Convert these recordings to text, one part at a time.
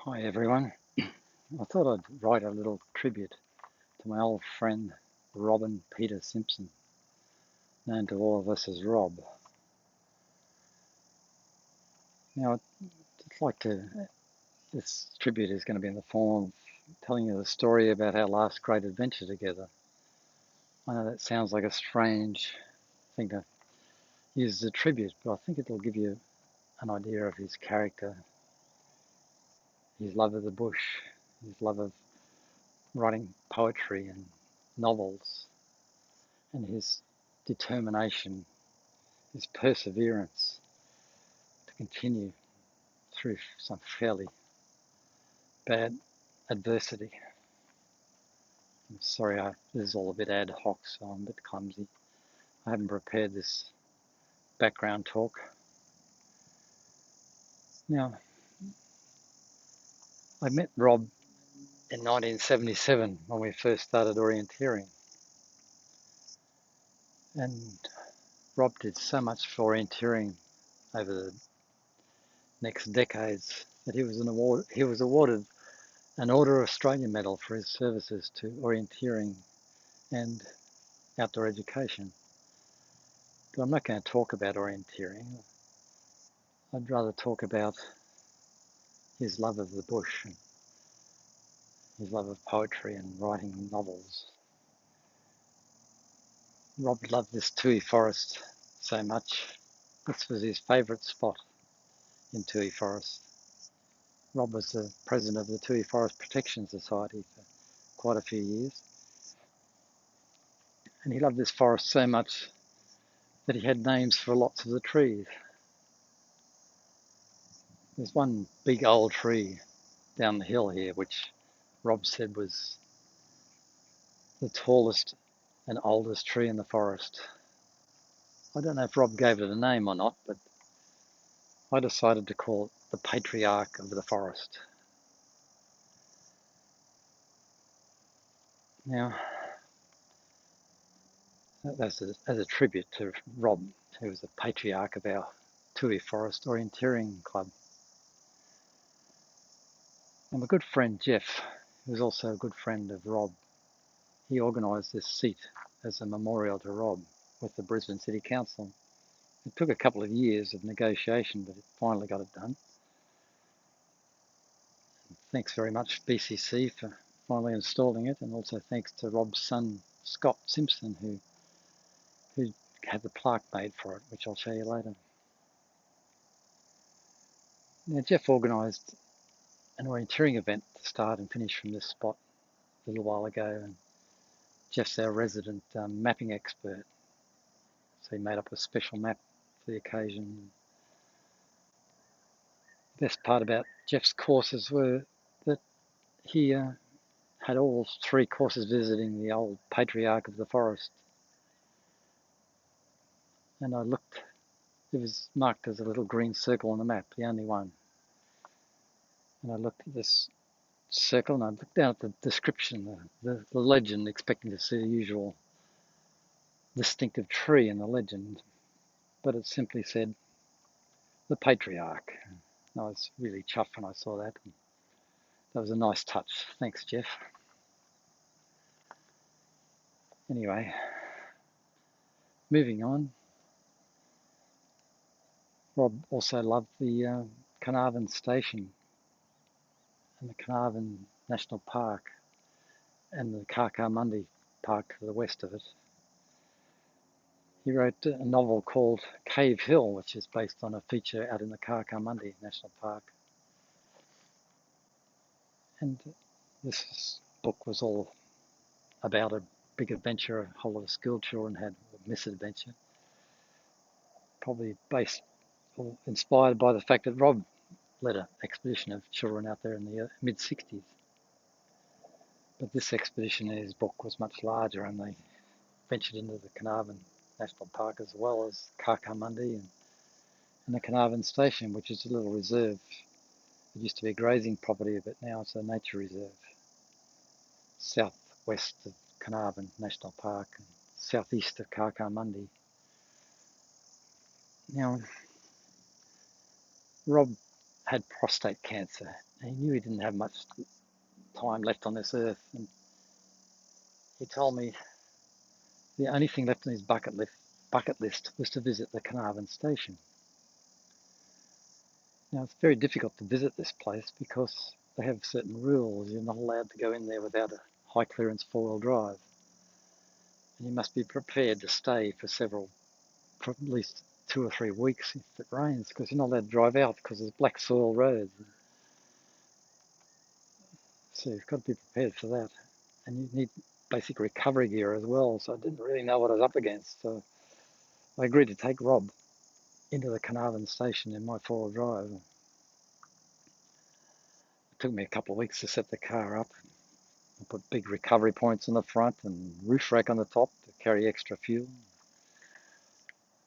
Hi everyone. I thought I'd write a little tribute to my old friend Robin Peter Simpson, known to all of us as Rob. Now, I'd just like to, this tribute is going to be in the form of telling you the story about our last great adventure together. I know that sounds like a strange thing to use as a tribute, but I think it'll give you an idea of his character, his love of the bush, his love of writing poetry and novels, and his determination, his perseverance to continue through some fairly bad adversity. I'm sorry, this is all a bit ad hoc, so I'm a bit clumsy. I haven't prepared this background talk. Now, I met Rob in 1977 when we first started orienteering, and Rob did so much for orienteering over the next decades that he was awarded an Order of Australia Medal for his services to orienteering and outdoor education. But I'm not going to talk about orienteering. I'd rather talk about his love of the bush and his love of poetry and writing novels. Rob loved this Toohey Forest so much. This was his favourite spot in Toohey Forest. Rob was the president of the Toohey Forest Protection Society for quite a few years. And he loved this forest so much that he had names for lots of the trees. There's one big old tree down the hill here, which Rob said was the tallest and oldest tree in the forest. I don't know if Rob gave it a name or not, but I decided to call it the patriarch of the forest. Now, that's as a tribute to Rob, who was the patriarch of our Toohey Forest Orienteering Club. And my good friend Jeff, who was also a good friend of Rob, he organised this seat as a memorial to Rob with the Brisbane City Council. It took a couple of years of negotiation, but it finally got it done. Thanks very much BCC for finally installing it, and also thanks to Rob's son Scott Simpson, who had the plaque made for it, which I'll show you later. Now, Jeff organised an orienteering event to start and finish from this spot a little while ago, and Jeff's our resident mapping expert, so he made up a special map for the occasion. The best part about Jeff's courses were that he had all 3 courses visiting the old patriarch of the forest, and I looked, it was marked as a little green circle on the map, the only one, and I looked at this circle and I looked down at the description, the legend, expecting to see the usual distinctive tree in the legend, but it simply said the patriarch. And I was really chuffed when I saw that. That was a nice touch. Thanks, Jeff. Anyway, moving on. Rob also loved the Carnarvon Station and the Carnarvon National Park and the Carcamundi Park to the west of it. He wrote a novel called Cave Hill, which is based on a feature out in the Carcamundi National Park. And this book was all about a big adventure a whole lot of school children had, a misadventure. Probably based or inspired by the fact that Rob led an expedition of children out there in the mid-60s. But this expedition in his book was much larger, and they ventured into the Carnarvon National Park as well as Carcamundi and the Carnarvon Station, which is a little reserve. It used to be a grazing property, but now it's a nature reserve. Southwest of Carnarvon National Park and southeast of Carcamundi. Now, Rob had prostate cancer And he knew he didn't have much time left on this earth. And he told me the only thing left on his bucket list was to visit the Carnarvon station. Now, it's very difficult to visit this place because they have certain rules. You're not allowed to go in there without a high clearance four-wheel drive. And you must be prepared to stay for at least 2 or 3 weeks if it rains, because you're not allowed to drive out because there's black soil roads. So you've got to be prepared for that. And you need basic recovery gear as well. So I didn't really know what I was up against. So I agreed to take Rob into the Carnarvon station in my four-wheel drive. It took me a couple of weeks to set the car up. I put big recovery points on the front and roof rack on the top to carry extra fuel.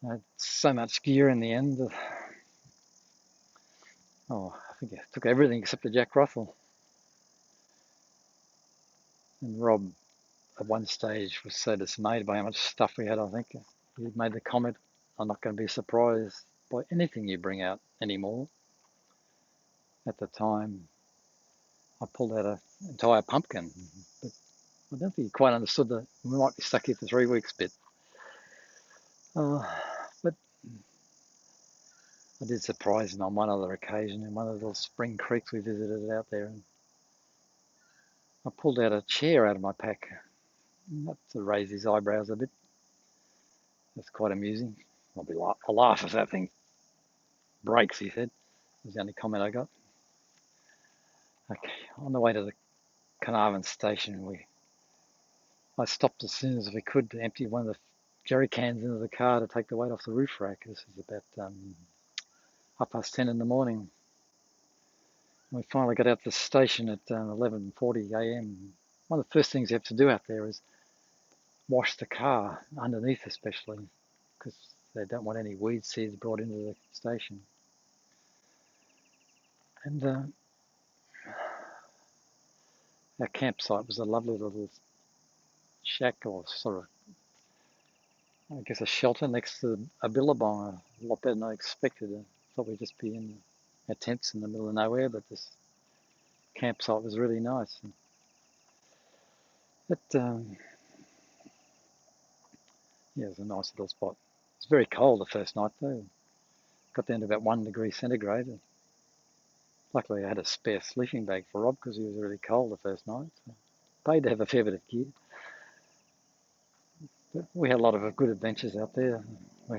I had so much gear in the end. I think I took everything except the Jack Russell. And Rob, at one stage, was so dismayed by how much stuff we had, I think. He made the comment, I'm not going to be surprised by anything you bring out anymore. At the time, I pulled out an entire pumpkin, but I don't think he quite understood that we might be stuck here for 3 weeks bit. But I did surprise him on one other occasion in one of the little spring creeks we visited out there. And I pulled out a chair out of my pack, not to raise his eyebrows a bit. That's quite amusing. I'll laugh if that thing breaks, he said. Was the only comment I got. Okay, on the way to the Carnarvon station, I stopped as soon as we could to empty one of the jerry cans into the car to take the weight off the roof rack. This was about 10:30 in the morning. We finally got out to the station at 11:40 a.m. One of the first things you have to do out there is wash the car underneath, especially because they don't want any weed seeds brought into the station. And our campsite was a lovely little shack, or sort of, I guess, a shelter next to a billabong. A lot better than I expected. I thought we'd just be in our tents in the middle of nowhere, but this campsite was really nice. But yeah, it was a nice little spot. It was very cold the first night though. Got down to about 1 degree centigrade. Luckily, I had a spare sleeping bag for Rob because he was really cold the first night. So paid to have a fair bit of gear. But we had a lot of good adventures out there. We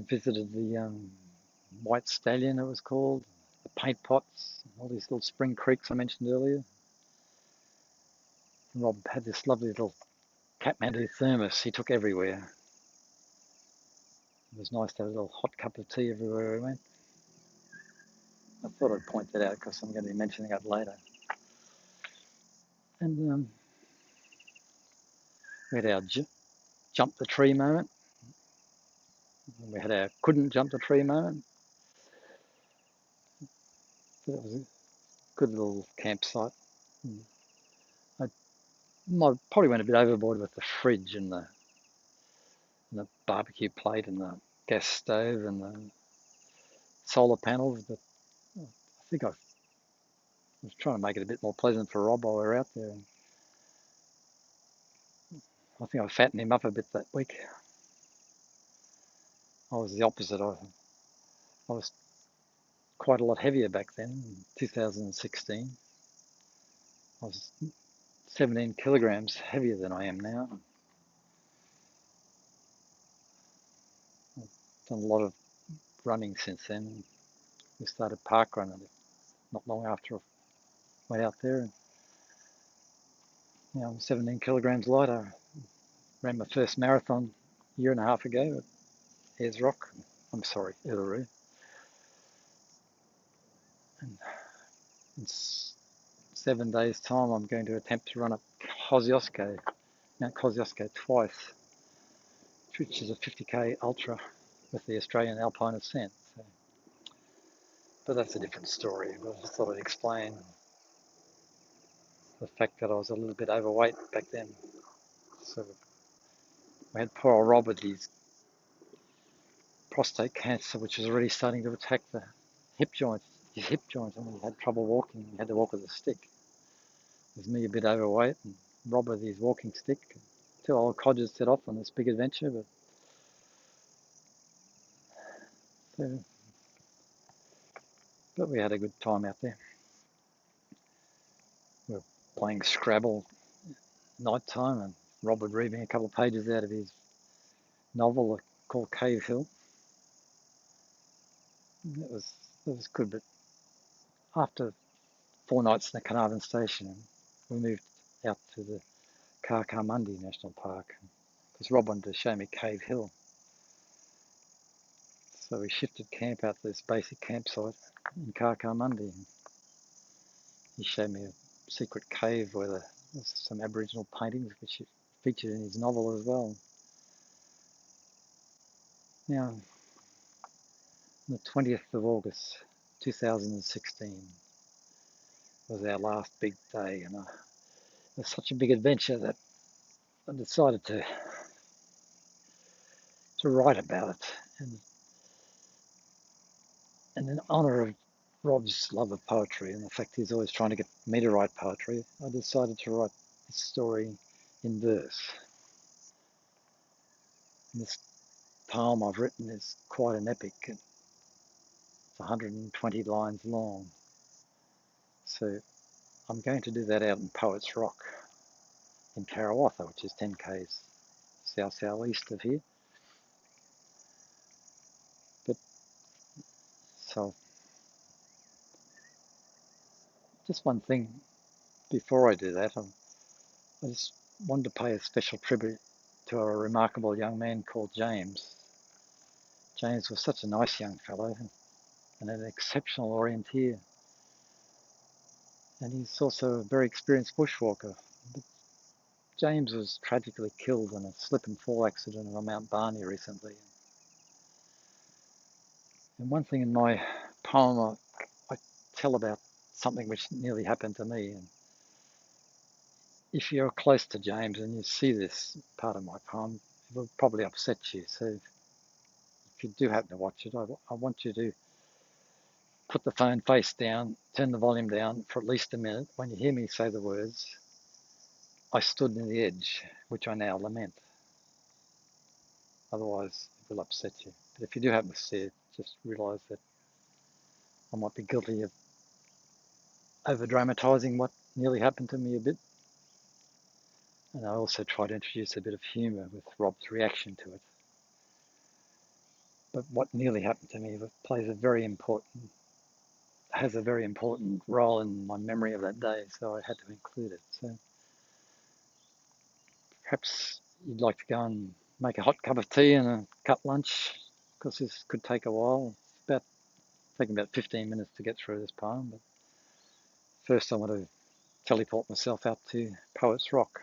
visited the White Stallion, it was called, the paint pots, all these little spring creeks I mentioned earlier. And Rob had this lovely little Kathmandu thermos he took everywhere. It was nice to have a little hot cup of tea everywhere we went. I thought I'd point that out because I'm going to be mentioning it later. And we had our jump the tree moment. We had our couldn't jump the tree moment. But it was a good little campsite. I probably went a bit overboard with the fridge and the barbecue plate and the gas stove and the solar panels, but I think I was trying to make it a bit more pleasant for Rob while we were out there. And I think I fattened him up a bit that week. I was the opposite. I was quite a lot heavier back then, in 2016. I was 17 kilograms heavier than I am now. I've done a lot of running since then. We started park running not long after I went out there. And I'm 17 kilograms lighter. Ran my first marathon a year and a half ago at Ayers Rock. I'm sorry, Uluru. And in 7 days' time, I'm going to attempt to run up Mount Kosciuszko twice, which is a 50k ultra with the Australian Alpine Ascent. But that's a different story. But I just thought I'd explain the fact that I was a little bit overweight back then. So we had poor old Rob with his prostate cancer, which was already starting to attack the hip joints. his hip joint and he had trouble walking. He had to walk with a stick. It was me a bit overweight and Rob with his walking stick. Two old codgers set off on this big adventure, uh, but we had a good time out there. We were playing Scrabble night time and Rob would read me a couple of pages out of his novel called Cave Hill. It was good, but after 4 nights in the Carnarvon station, we moved out to the Carcarmundi National Park because Rob wanted to show me Cave Hill. So we shifted camp out to this basic campsite in Carcarmundi. He showed me a secret cave where there's some Aboriginal paintings which featured in his novel as well. Now, on the 20th of August 2016 was our last big day, and it was such a big adventure that I decided to write about it. And in honour of Rob's love of poetry and the fact he's always trying to get me to write poetry, I decided to write this story in verse. And this poem I've written is quite an epic. It's 120 lines long. So I'm going to do that out in Poets Rock in Karawatha, which is 10 k's south-southeast of here. But so just one thing before I do that, I just wanted to pay a special tribute to a remarkable young man called James. James was such a nice young fellow and an exceptional orienteer. And he's also a very experienced bushwalker. But James was tragically killed in a slip and fall accident on Mount Barney recently. And one thing in my poem, I tell about something which nearly happened to me. And if you're close to James and you see this part of my poem, it will probably upset you. So if you do happen to watch it, I want you to put the phone face down, turn the volume down for at least a minute. When you hear me say the words, I stood near the edge, which I now lament. Otherwise, it will upset you. But if you do happen to see it, just realise that I might be guilty of over-dramatising what nearly happened to me a bit. And I also try to introduce a bit of humour with Rob's reaction to it. But what nearly happened to me has a very important role in my memory of that day, so I had to include it. So perhaps you'd like to go and make a hot cup of tea and a cut lunch, because this could take a while. It's taking about 15 minutes to get through this poem. But first I want to teleport myself out to Poets Rock.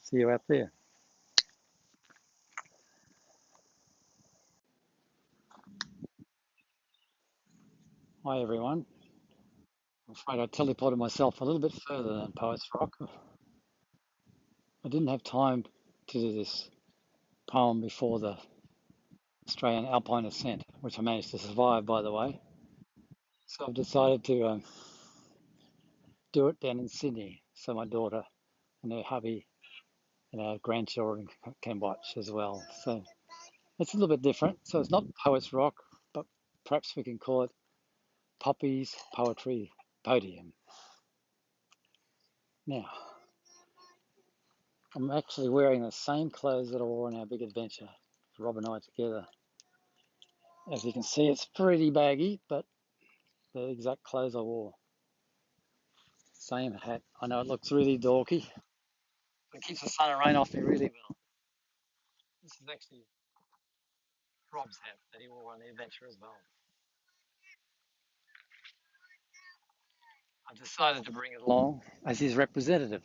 See you out there. Hi everyone. I'm afraid I teleported myself a little bit further than Poets Rock. I didn't have time to do this poem before the Australian Alpine Ascent, which I managed to survive, by the way. So I've decided to do it down in Sydney, so my daughter and her hubby and our grandchildren can watch as well. So it's a little bit different. So it's not Poets Rock, but perhaps we can call it Poppy's Poetry Podium. Now, I'm actually wearing the same clothes that I wore on our big adventure, Rob and I together. As you can see, it's pretty baggy, but the exact clothes I wore. Same hat. I know it looks really dorky, but it keeps the sun and rain off me really well. This is actually Rob's hat that he wore on the adventure as well. I decided to bring it along as his representative.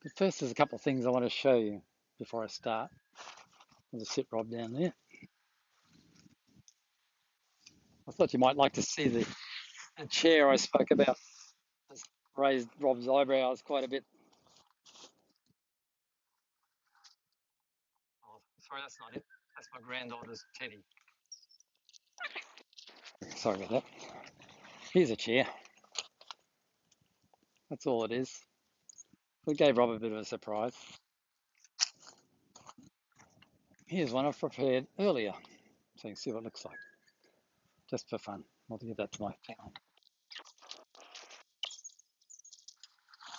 But first, there's a couple of things I want to show you before I start. I'll just sit Rob down there. I thought you might like to see the chair I spoke about. It's raised Rob's eyebrows quite a bit. Oh, sorry, that's not it. That's my granddaughter's teddy. Sorry about that. Here's a chair. That's all it is. We gave Rob a bit of a surprise. Here's one I've prepared earlier, so you can see what it looks like, just for fun. I'll give that to my family.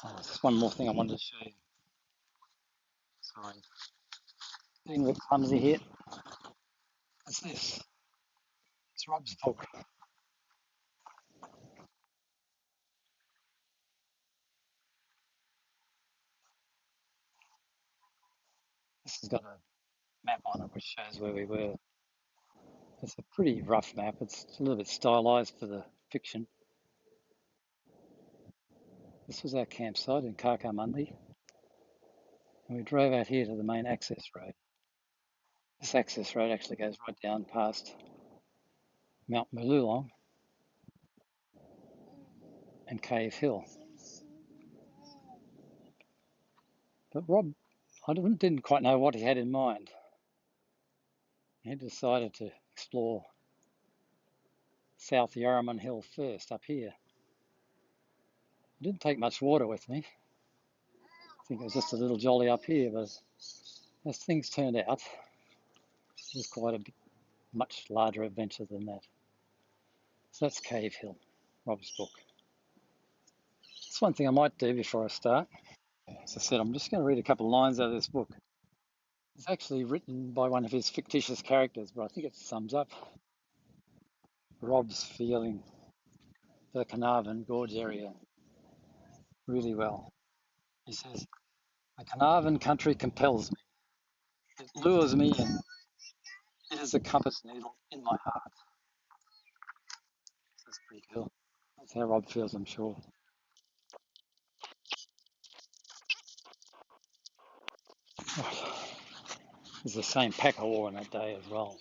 Oh, just one more thing I wanted to show you. Sorry. Being a bit clumsy here. What's this? It's Rob's book. This has got a map on it which shows where we were. It's a pretty rough map. It's a little bit stylized for the fiction. This was our campsite in Karkamundi, and we drove out here to the main access road. This access road actually goes right down past Mount Mululong and Cave Hill. But Rob, I didn't quite know what he had in mind. He decided to explore South Yarraman Hill first, up here. I didn't take much water with me. I think it was just a little jolly up here, but as things turned out, it was quite a much larger adventure than that. So that's Cave Hill, Rob's book. That's one thing I might do before I start. As I said, I'm just going to read a couple of lines out of this book. It's actually written by one of his fictitious characters, but I think it sums up Rob's feeling for the Carnarvon Gorge area really well. He says, "The Carnarvon country compels me. It lures me in. It is a compass needle in my heart." That's pretty cool. That's how Rob feels, I'm sure. It's the same pack I wore on that day as well.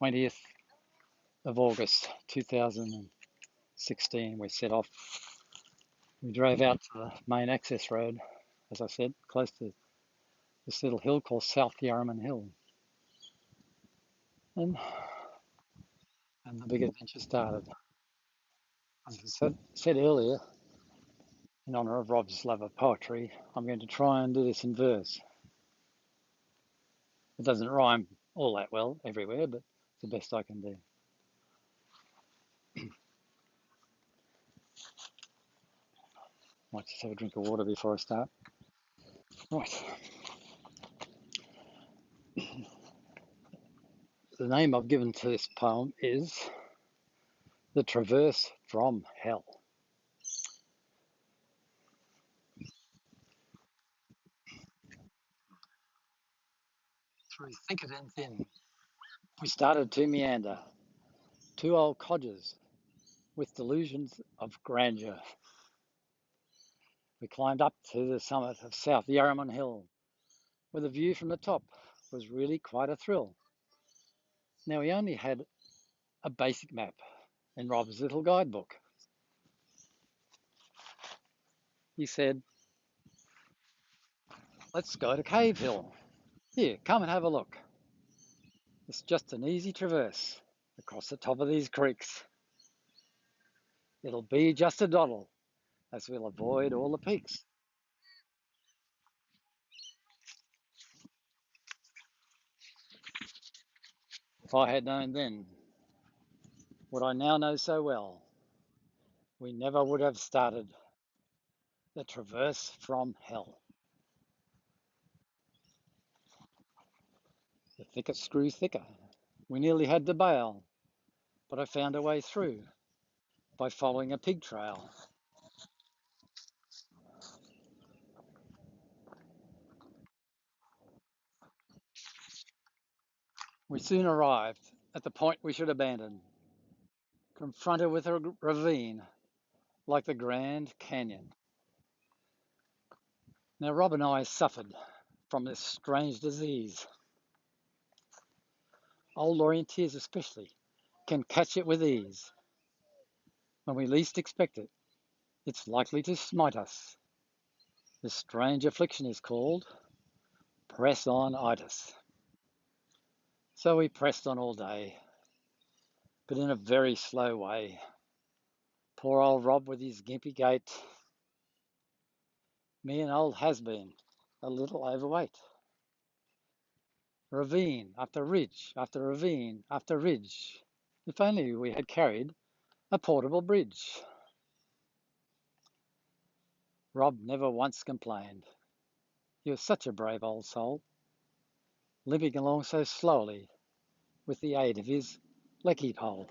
20th of August 2016, we set off. We drove out to the main access road, as I said, close to this little hill called South Yarraman Hill. And the big adventure started. As I said earlier, in honour of Rob's love of poetry, I'm going to try and do this in verse. It doesn't rhyme all that well everywhere, but it's the best I can do. Might just have a drink of water before I start. Right. The name I've given to this poem is The Traverse from Hell. Through thicket and thin, we started to meander, two old codgers with delusions of grandeur. We climbed up to the summit of South Yarraman Hill, where the view from the top was really quite a thrill. Now, we only had a basic map in Rob's little guidebook. He said, "Let's go to Cave Hill. Here, come and have a look. It's just an easy traverse across the top of these creeks. It'll be just a doddle, as we'll avoid all the peaks." If I had known then what I now know so well, we never would have started the traverse from hell. The thickets grew thicker. We nearly had to bail, but I found a way through by following a pig trail. We soon arrived at the point we should abandon, confronted with a ravine like the Grand Canyon. Now, Rob and I suffered from this strange disease. Old orienteers especially can catch it with ease. When we least expect it, it's likely to smite us. This strange affliction is called Press on itis. So we pressed on all day, but in a very slow way. Poor old Rob with his gimpy gait. Me and old has-been, a little overweight. Ravine after ridge after ravine after ridge. If only we had carried a portable bridge. Rob never once complained. He was such a brave old soul, limping along so slowly with the aid of his lecky pole.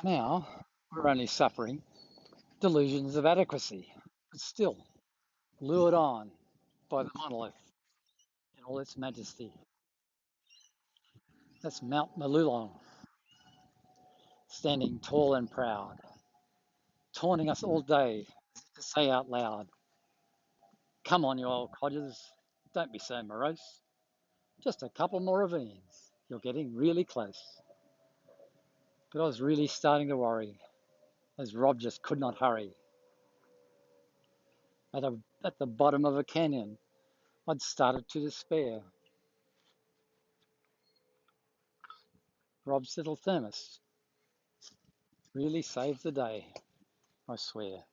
By now, we're only suffering delusions of adequacy, but still lured on by the monolith in all its majesty. That's Mount Malulong, standing tall and proud, taunting us all day to say out loud, "Come on, you old codgers, don't be so morose. Just a couple more ravines. You're getting really close." But I was really starting to worry, as Rob just could not hurry. At the bottom of a canyon, I'd started to despair. Rob's little thermos really saved the day, I swear.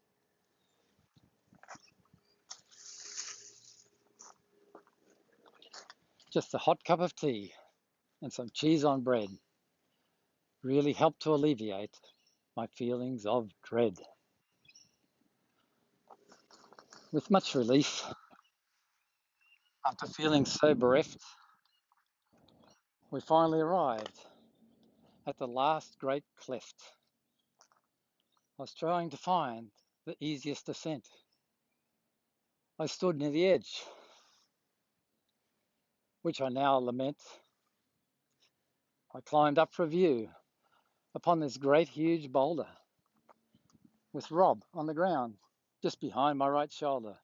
Just a hot cup of tea and some cheese on bread really helped to alleviate my feelings of dread. With much relief, after feeling so bereft, we finally arrived at the last great cleft. I was trying to find the easiest ascent. I stood near the edge, which I now lament. I climbed up for a view upon this great huge boulder, with Rob on the ground, just behind my right shoulder.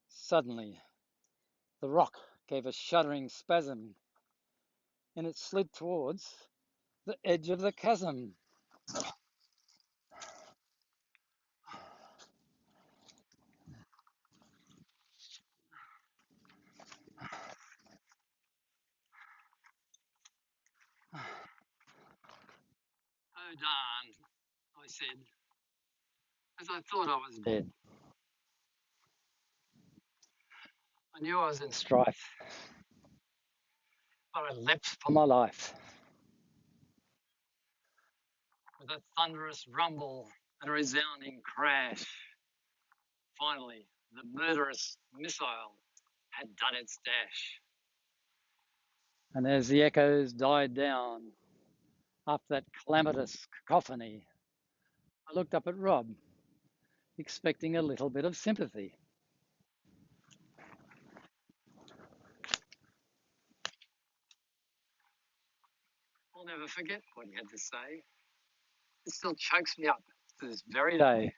Suddenly, the rock gave a shuddering spasm, and it slid towards the edge of the chasm. "Oh, darn," I said, as I thought I was dead. I knew I was in strife, but I leapt for my life. With a thunderous rumble and a resounding crash, finally, the murderous missile had done its dash. And as the echoes died down after that calamitous cacophony, I looked up at Rob, expecting a little bit of sympathy. I'll never forget what he had to say. It still chokes me up to this very day.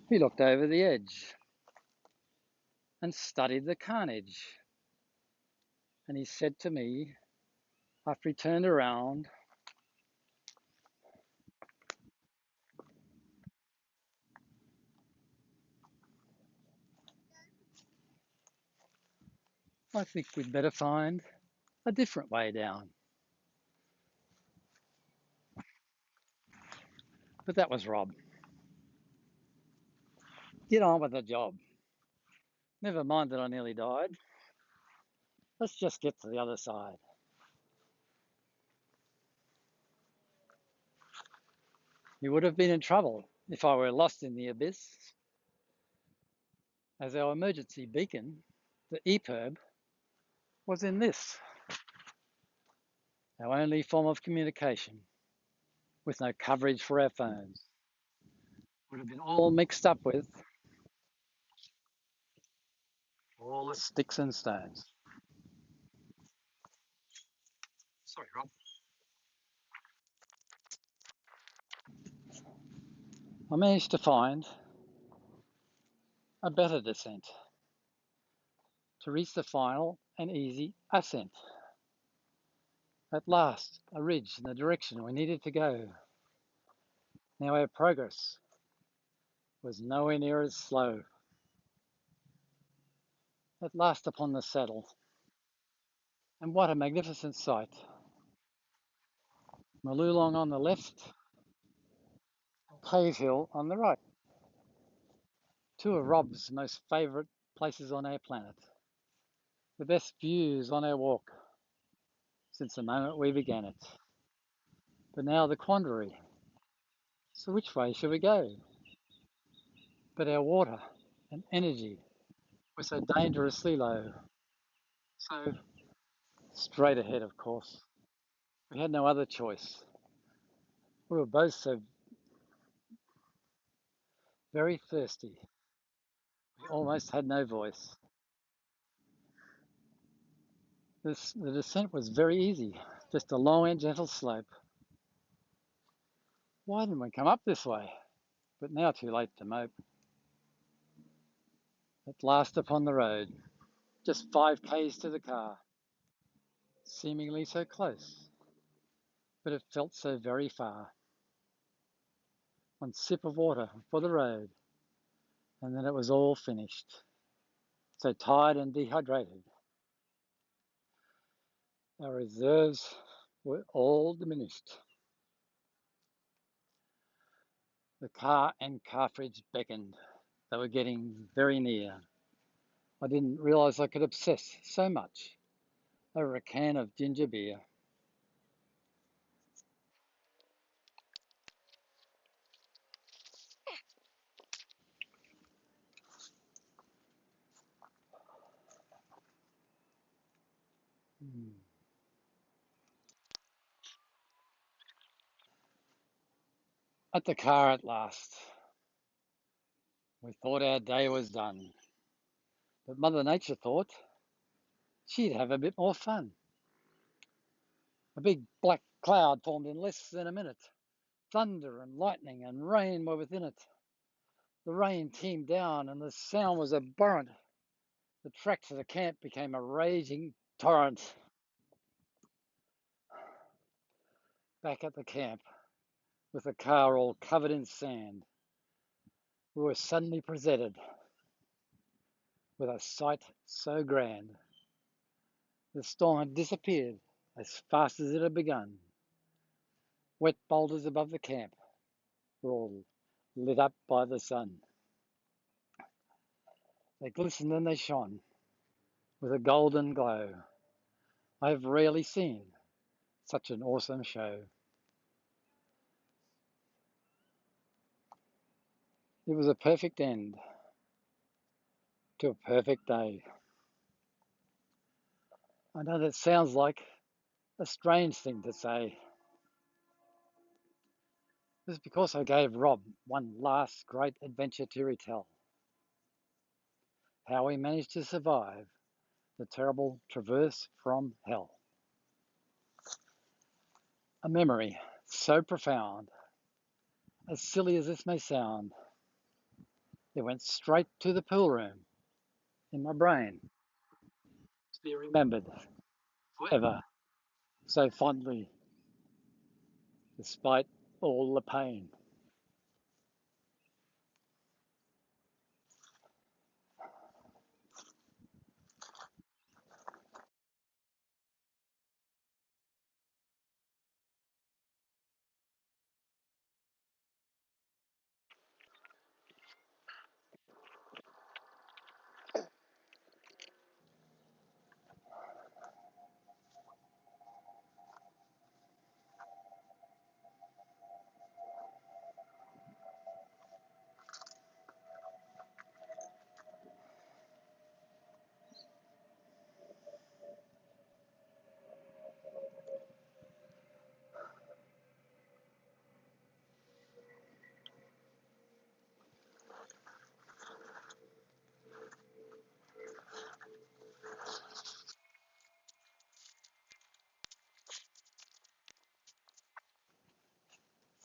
He looked over the edge and studied the carnage. And he said to me, after he turned around, "I think we'd better find a different way down." But that was Rob. Get on with the job. Never mind that I nearly died. Let's just get to the other side. You would have been in trouble if I were lost in the abyss, as our emergency beacon, the EPIRB, was in this, our only form of communication, with no coverage for our phones. Would have been all mixed up with. all the sticks and stones. Sorry, Rob. I managed to find a better descent to reach the final and easy ascent. At last, a ridge in the direction we needed to go. Now our progress was nowhere near as slow. At last upon the saddle, and what a magnificent sight. Malulong on the left, Cave Hill on the right. Two of Rob's most favourite places on our planet. The best views on our walk since the moment we began it. But now the quandary. So which way should we go? But our water and energy were so dangerously low. So straight ahead, of course. We had no other choice. We were both so very thirsty. We almost had no voice. The descent was very easy, just a long and gentle slope. Why didn't we come up this way? But now too late to mope. At last upon the road, just 5 k's to the car, seemingly so close, but it felt so very far. One sip of water for the road, and then it was all finished. So tired and dehydrated, our reserves were all diminished. The car and cartridge beckoned. They were getting very near. I didn't realise I could obsess so much over a can of ginger beer. At the car at last, we thought our day was done. But Mother Nature thought she'd have a bit more fun. A big black cloud formed in less than a minute. Thunder and lightning and rain were within it. The rain teemed down and the sound was abhorrent. The track to the camp became a raging torrent. Back at the camp, with the car all covered in sand, we were suddenly presented with a sight so grand. The storm had disappeared as fast as it had begun. Wet boulders above the camp were all lit up by the sun. They glistened and they shone with a golden glow. I have rarely seen such an awesome show. It was a perfect end to a perfect day. I know that sounds like a strange thing to say. It was because I gave Rob one last great adventure to retell. How we managed to survive the terrible traverse from hell. A memory so profound, as silly as this may sound, it went straight to the pool room in my brain to be remembered forever so fondly, despite all the pain.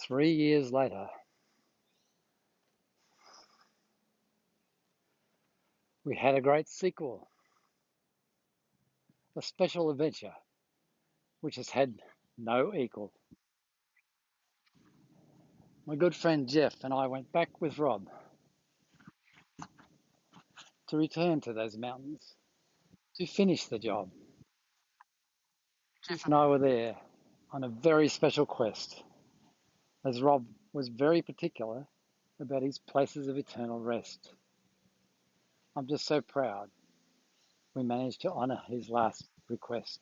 3 years later, we had a great sequel, a special adventure, which has had no equal. My good friend Jeff and I went back with Rob to return to those mountains, to finish the job. Jeff and I were there on a very special quest, as Rob was very particular about his places of eternal rest. I'm just so proud we managed to honour his last request.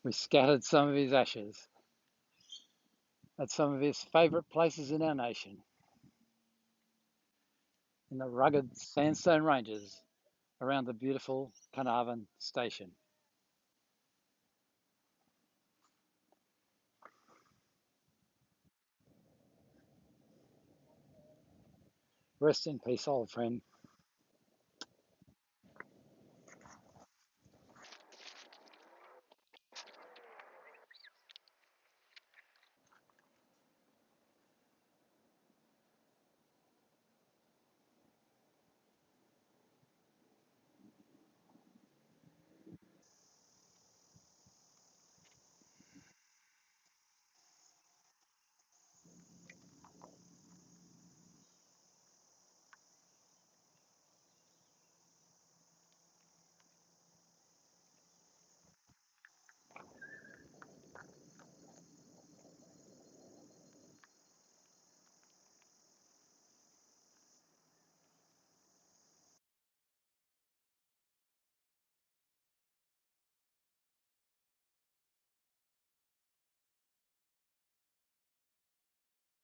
We scattered some of his ashes at some of his favourite places in our nation, in the rugged sandstone ranges around the beautiful Carnarvon Station. Rest in peace, old friend.